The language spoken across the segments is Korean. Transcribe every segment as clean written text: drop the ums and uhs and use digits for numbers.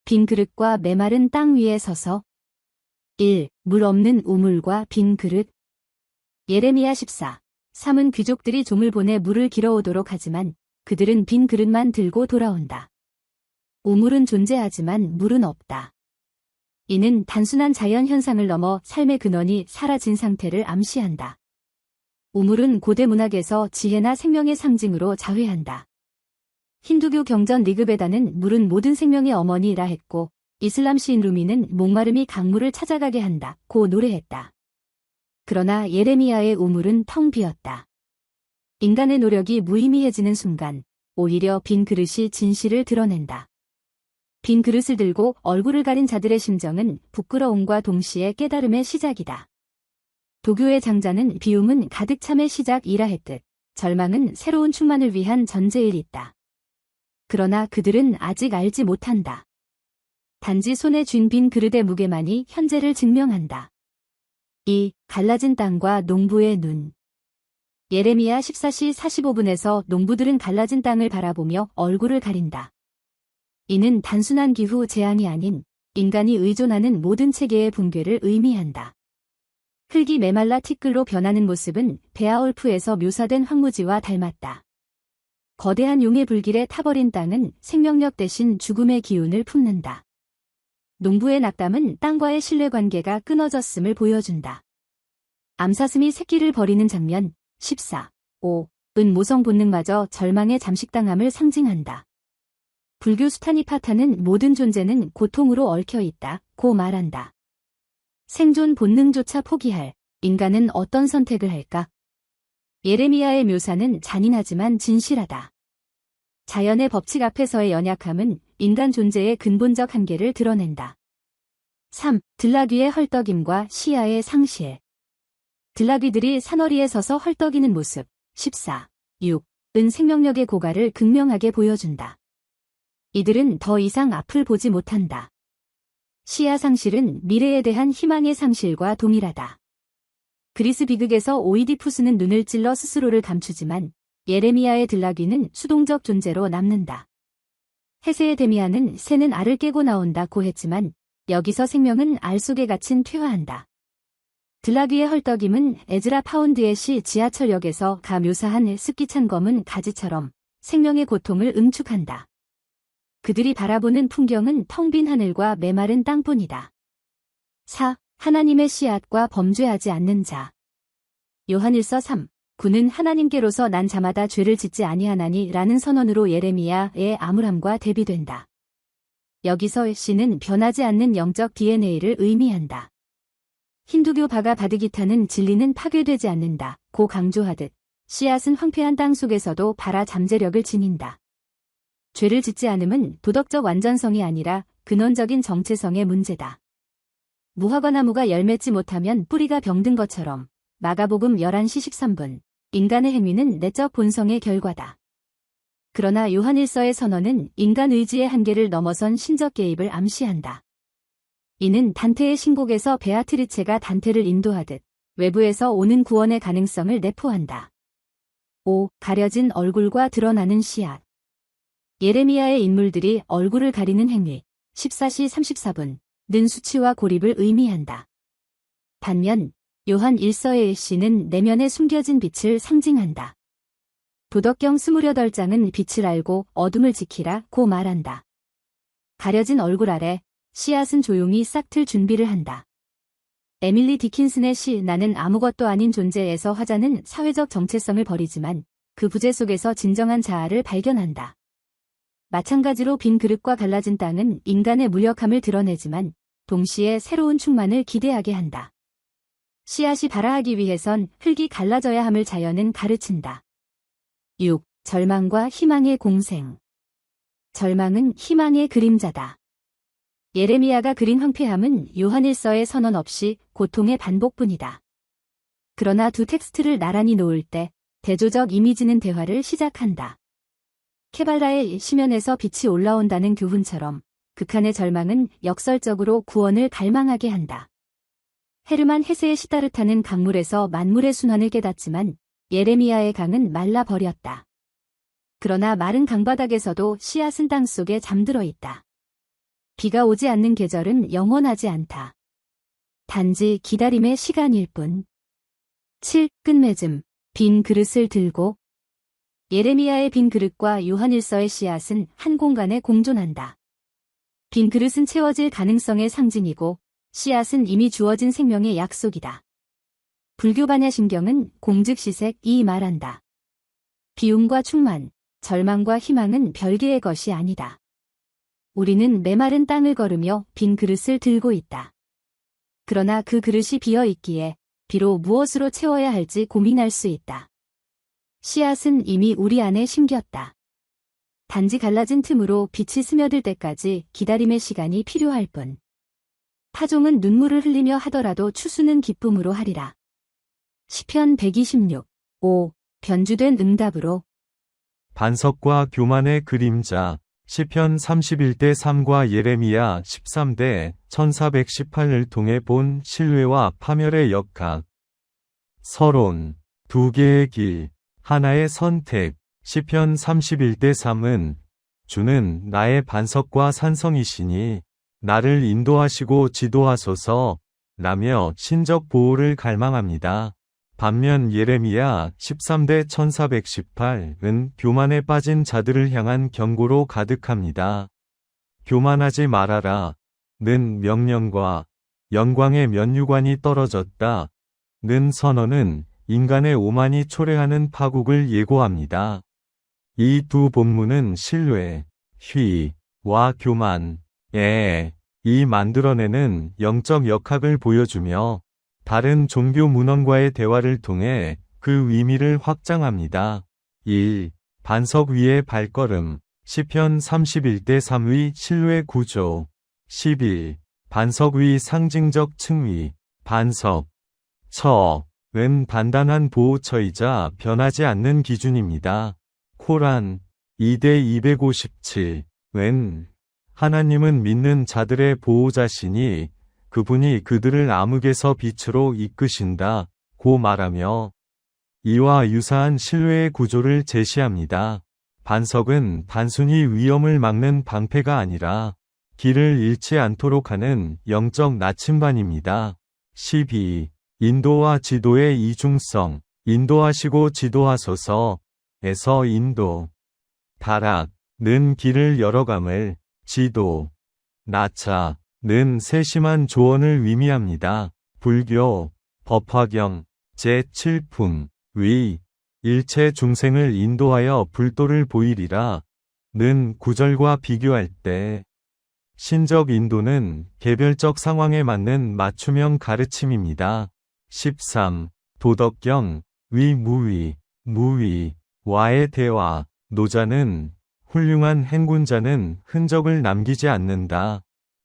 빈 그릇과 메마른 땅 위에 서서 1. 물 없는 우물과 빈 그릇. 예레미야 14. 3은 귀족들이 종을 보내 물을 길어오도록 하지만 그들은 빈 그릇만 들고 돌아온다. 우물은 존재하지만 물은 없다. 이는 단순한 자연 현상을 넘어 삶의 근원이 사라진 상태를 암시한다. 우물은 고대 문학에서 지혜나 생명의 상징으로 자회한다. 힌두교 경전 리그베다는 물은 모든 생명의 어머니라 했고 이슬람 시인 루미는 목마름이 강물을 찾아가게 한다고 노래했다. 그러나 예레미야의 우물은 텅 비었다. 인간의 노력이 무의미해지는 순간 오히려 빈 그릇이 진실을 드러낸다. 빈 그릇을 들고 얼굴을 가린 자들의 심정은 부끄러움과 동시에 깨달음의 시작이다. 도교의 장자는 비움은 가득 참의 시작이라 했듯 절망은 새로운 충만을 위한 전제일 있다. 그러나 그들은 아직 알지 못한다. 단지 손에 쥔 빈 그릇의 무게만이 현재를 증명한다. 2. 갈라진 땅과 농부의 눈. 예레미야 14시 45분에서 농부들은 갈라진 땅을 바라보며 얼굴을 가린다. 이는 단순한 기후 재앙이 아닌 인간이 의존하는 모든 체계의 붕괴를 의미한다. 흙이 메말라 티끌로 변하는 모습은 베아올프에서 묘사된 황무지와 닮았다. 거대한 용의 불길에 타버린 땅은 생명력 대신 죽음의 기운을 품는다. 농부의 낙담은 땅과의 신뢰관계가 끊어졌음을 보여준다. 암사슴이 새끼를 버리는 장면 14. 5은 모성 본능마저 절망에 잠식당함을 상징한다. 불교 수타니파타는 모든 존재는 고통으로 얽혀있다고 말한다. 생존 본능조차 포기할 인간은 어떤 선택을 할까? 예레미야의 묘사는 잔인하지만 진실하다. 자연의 법칙 앞에서의 연약함은 인간 존재의 근본적 한계를 드러낸다. 3. 들나귀의 헐떡임과 시야의 상실. 들나귀들이 산허리에 서서 헐떡이는 모습 14. 6은 생명력의 고갈을 극명하게 보여준다. 이들은 더 이상 앞을 보지 못한다. 시야 상실은 미래에 대한 희망의 상실과 동일하다. 그리스 비극에서 오이디푸스는 눈을 찔러 스스로를 감추지만 예레미야의 들나귀는 수동적 존재로 남는다. 헤세의 데미안은 새는 알을 깨고 나온다고 했지만 여기서 생명은 알 속에 갇힌 퇴화한다. 들나귀의 헐떡임은 에즈라 파운드의 시 지하철역에서 묘사한 습기찬 검은 가지처럼 생명의 고통을 응축한다. 그들이 바라보는 풍경은 텅 빈 하늘과 메마른 땅뿐이다. 4. 하나님의 씨앗과 범죄하지 않는 자. 요한일서 3. 9는 하나님께로서 난 자마다 죄를 짓지 아니하나니 라는 선언으로 예레미야의 암울함과 대비된다. 여기서 씨는 변하지 않는 영적 DNA를 의미한다. 힌두교 바가바드기타는 진리는 파괴되지 않는다 고 강조하듯 씨앗은 황폐한 땅 속에서도 발아 잠재력을 지닌다. 죄를 짓지 않음은 도덕적 완전성이 아니라 근원적인 정체성의 문제다. 무화과나무가 열 맺지 못하면 뿌리가 병든 것처럼 마가복음 11시 13분 인간의 행위는 내적 본성의 결과다. 그러나 요한일서의 선언은 인간 의지의 한계를 넘어선 신적 개입을 암시한다. 이는 단테의 신곡에서 베아트리체가 단테를 인도하듯 외부에서 오는 구원의 가능성을 내포한다. 5. 가려진 얼굴과 드러나는 씨앗. 예레미야의 인물들이 얼굴을 가리는 행위 14시 34분는 수치와 고립을 의미한다. 반면 요한 1서의 씨는 내면에 숨겨진 빛을 상징한다. 도덕경 28장은 빛을 알고 어둠을 지키라고 말한다. 가려진 얼굴 아래 씨앗은 조용히 싹틀 준비를 한다. 에밀리 디킨슨의 시 나는 아무것도 아닌 존재에서 화자는 사회적 정체성을 버리지만 그 부재 속에서 진정한 자아를 발견한다. 마찬가지로 빈 그릇과 갈라진 땅은 인간의 무력함을 드러내지만 동시에 새로운 충만을 기대하게 한다. 씨앗이 발아하기 위해선 흙이 갈라져야 함을 자연은 가르친다. 6. 절망과 희망의 공생. 절망은 희망의 그림자다. 예레미야가 그린 황폐함은 요한일서의 선언 없이 고통의 반복뿐이다. 그러나 두 텍스트를 나란히 놓을 때 대조적 이미지는 대화를 시작한다. 케발라의 시면에서 빛이 올라온다는 교훈처럼 극한의 절망은 역설적으로 구원을 갈망하게 한다. 헤르만 헤세의 시다르타는 강물에서 만물의 순환을 깨닫지만 예레미야의 강은 말라버렸다. 그러나 마른 강바닥에서도 씨앗은 땅 속에 잠들어 있다. 비가 오지 않는 계절은 영원하지 않다. 단지 기다림의 시간일 뿐. 7. 끝맺음. 빈 그릇을 들고. 예레미야의 빈 그릇과 요한일서의 씨앗은 한 공간에 공존한다. 빈 그릇은 채워질 가능성의 상징이고 씨앗은 이미 주어진 생명의 약속이다. 불교 반야심경은 공즉시색 말한다. 비움과 충만, 절망과 희망은 별개의 것이 아니다. 우리는 메마른 땅을 걸으며 빈 그릇을 들고 있다. 그러나 그 그릇이 비어 있기에 비로 무엇으로 채워야 할지 고민할 수 있다. 씨앗은 이미 우리 안에 심겼다. 단지 갈라진 틈으로 빛이 스며들 때까지 기다림의 시간이 필요할 뿐. 타종은 눈물을 흘리며 하더라도 추수는 기쁨으로 하리라. 시편 126. 5. 변주된 응답으로. 반석과 교만의 그림자. 시편 31대 3과 예레미야 13대 1418을 통해 본 신뢰와 파멸의 역학. 서론. 두 개의 길. 하나의 선택. 시편 31대 3은 주는 나의 반석과 산성이시니 나를 인도하시고 지도하소서 라며 신적 보호를 갈망합니다. 반면 예레미야 13대 1418은 교만에 빠진 자들을 향한 경고로 가득합니다. 교만하지 말아라. 는 명령과 영광의 면류관이 떨어졌다. 는 선언은 인간의 오만이 초래하는 파국을 예고합니다. 이 두 본문은 신뢰, 휘와 교만의 이 만들어내는 영적 역학을 보여주며 다른 종교 문헌과의 대화를 통해 그 의미를 확장합니다. 1. 반석 위의 발걸음. 시편 31대 3의 신뢰 구조. 11. 반석 위 상징적 층위. 반석. 은 단단한 보호처이자 변하지 않는 기준입니다. 코란 2대 257은 하나님은 믿는 자들의 보호자시니 그분이 그들을 암흑에서 빛으로 이끄신다 고 말하며 이와 유사한 신뢰의 구조를 제시합니다. 반석은 단순히 위험을 막는 방패가 아니라 길을 잃지 않도록 하는 영적 나침반입니다. 12. 인도와 지도의 이중성. 인도하시고 지도하소서 에서 인도. 다락는 길을 열어감을, 지도. 나차. 는 세심한 조언을 의미합니다. 불교, 법화경, 제7품, 위, 일체 중생을 인도하여 불도를 보이리라. 는 구절과 비교할 때, 신적 인도는 개별적 상황에 맞는 맞춤형 가르침입니다. 13. 도덕경, 위 무위, 무위와의 대화. 노자는 훌륭한 행군자는 흔적을 남기지 않는다.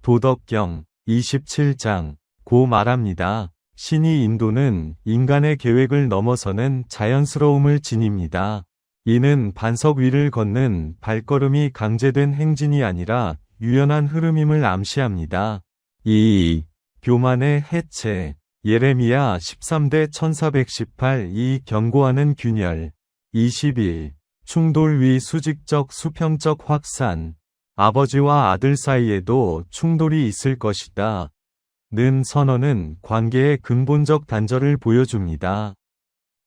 도덕경 27장 고 말합니다. 신의 인도는 인간의 계획을 넘어서는 자연스러움을 지닙니다. 이는 반석 위를 걷는 발걸음이 강제된 행진이 아니라 유연한 흐름임을 암시합니다. 2. 교만의 해체. 예레미야 13대 1418 이 경고하는 균열. 21. 충돌 위 수직적 수평적 확산. 아버지와 아들 사이에도 충돌이 있을 것이다. 는 선언은 관계의 근본적 단절을 보여줍니다.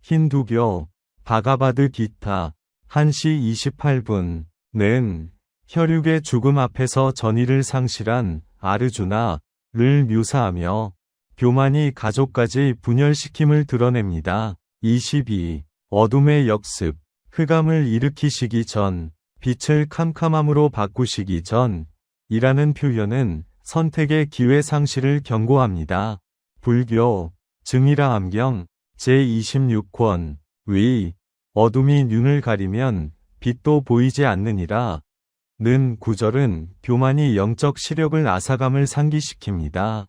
힌두교, 바가바드 기타, 1시 28분,는 혈육의 죽음 앞에서 전의를 상실한 아르주나를 묘사하며 교만이 가족까지 분열시킴을 드러냅니다. 22. 어둠의 역습, 흑암을 일으키시기 전, 빛을 캄캄함으로 바꾸시기 전, 이라는 표현은 선택의 기회 상실을 경고합니다. 불교, 증이라 암경, 제26권, 위, 어둠이 눈을 가리면 빛도 보이지 않느니라. 는 구절은 교만이 영적 시력을 앗아감을 상기시킵니다.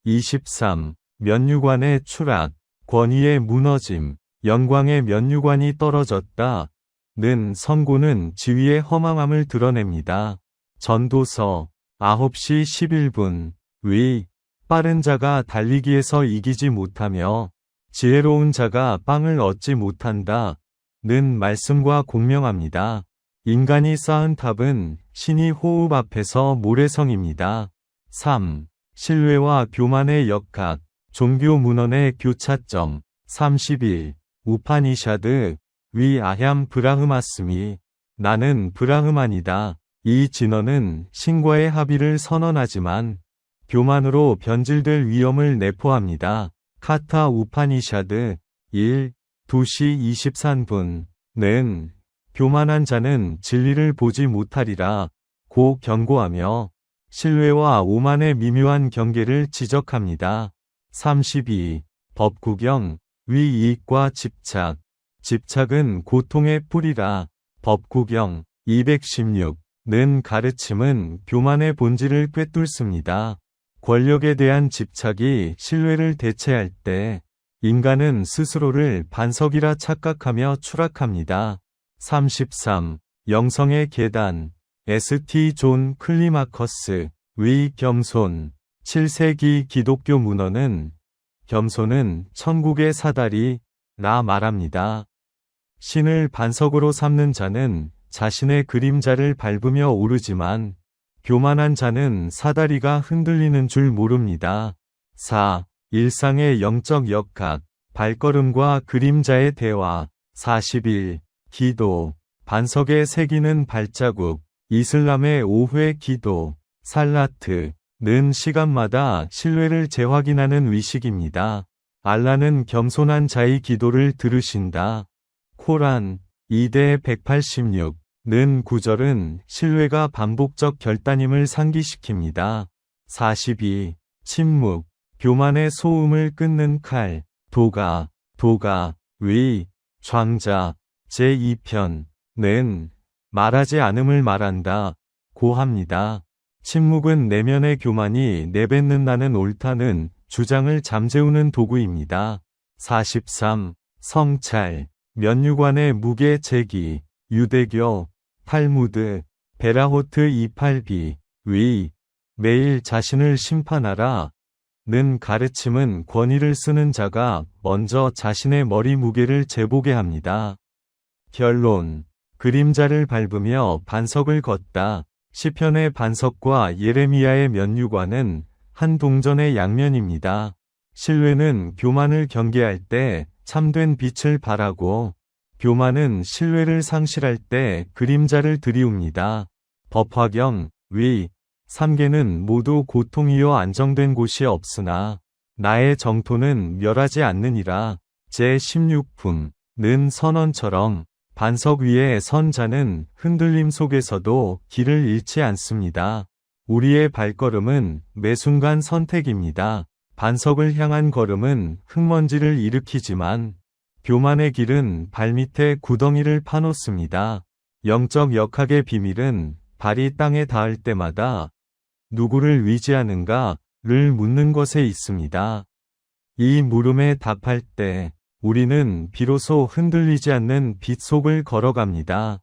23. 면류관의 추락, 권위의 무너짐, 영광의 면류관이 떨어졌다. 는 선고는 지위의 허망함을 드러냅니다. 전도서 9시 11분, 위, 빠른 자가 달리기에서 이기지 못하며 지혜로운 자가 빵을 얻지 못한다. 는 말씀과 공명합니다. 인간이 쌓은 탑은 신이 호흡 앞에서 모래성입니다. 3. 신뢰와 교만의 역학, 종교 문헌의 교차점. 31. 우파니샤드, 위 아얌 브라흐마스미. 나는 브라흐만이다. 이 진언은 신과의 합의를 선언하지만 교만으로 변질될 위험을 내포합니다. 카타 우파니샤드 1. 2시 23분 는 교만한 자는 진리를 보지 못하리라 고 경고하며 신뢰와 오만의 미묘한 경계를 지적합니다. 32. 법구경, 위 이익과 집착. 집착은 고통의 뿌리라. 법구경 216는 가르침은 교만의 본질을 꿰뚫습니다. 권력에 대한 집착이 신뢰를 대체할 때 인간은 스스로를 반석이라 착각하며 추락합니다. 33. 영성의 계단. S.T. 존 클리마커스. 위 겸손. 7세기 기독교 문헌은 겸손은 천국의 사다리라 말합니다. 신을 반석으로 삼는 자는 자신의 그림자를 밟으며 오르지만 교만한 자는 사다리가 흔들리는 줄 모릅니다. 4. 일상의 영적 역학, 발걸음과 그림자의 대화. 41. 기도, 반석에 새기는 발자국. 이슬람의 오후의 기도, 살라트는 시간마다 신뢰를 재확인하는 의식입니다. 알라는 겸손한 자의 기도를 들으신다. 코란 2대 186는 구절은 신뢰가 반복적 결단임을 상기시킵니다. 42. 침묵, 교만의 소음을 끊는 칼. 도가, 위, 좌자, 제2편는 말하지 않음을 말한다 고 합니다. 침묵은 내면의 교만이 내뱉는다는 옳다는 주장을 잠재우는 도구입니다. 43. 성찰, 면류관의 무게 제기. 유대교, 탈무드, 베라호트 28b. 위, 매일 자신을 심판하라 는 가르침은 권위를 쓰는 자가 먼저 자신의 머리 무게를 재보게 합니다. 결론. 그림자를 밟으며 반석을 걷다. 시편의 반석과 예레미야의 면류관은 한 동전의 양면입니다. 신뢰는 교만을 경계할 때 참된 빛을 발하고 교만은 신뢰를 상실할 때 그림자를 들이웁니다. 법화경, 위, 3개는 모두 고통이요 안정된 곳이 없으나 나의 정토는 멸하지 않느니라. 제16품는 선언처럼 반석 위에 선 자는 흔들림 속에서도 길을 잃지 않습니다. 우리의 발걸음은 매 순간 선택입니다. 반석을 향한 걸음은 흙먼지를 일으키지만 교만의 길은 발밑에 구덩이를 파놓습니다. 영적 역학의 비밀은 발이 땅에 닿을 때마다 누구를 위지하는가를 묻는 것에 있습니다. 이 물음에 답할 때 우리는 비로소 흔들리지 않는 빛 속을 걸어갑니다.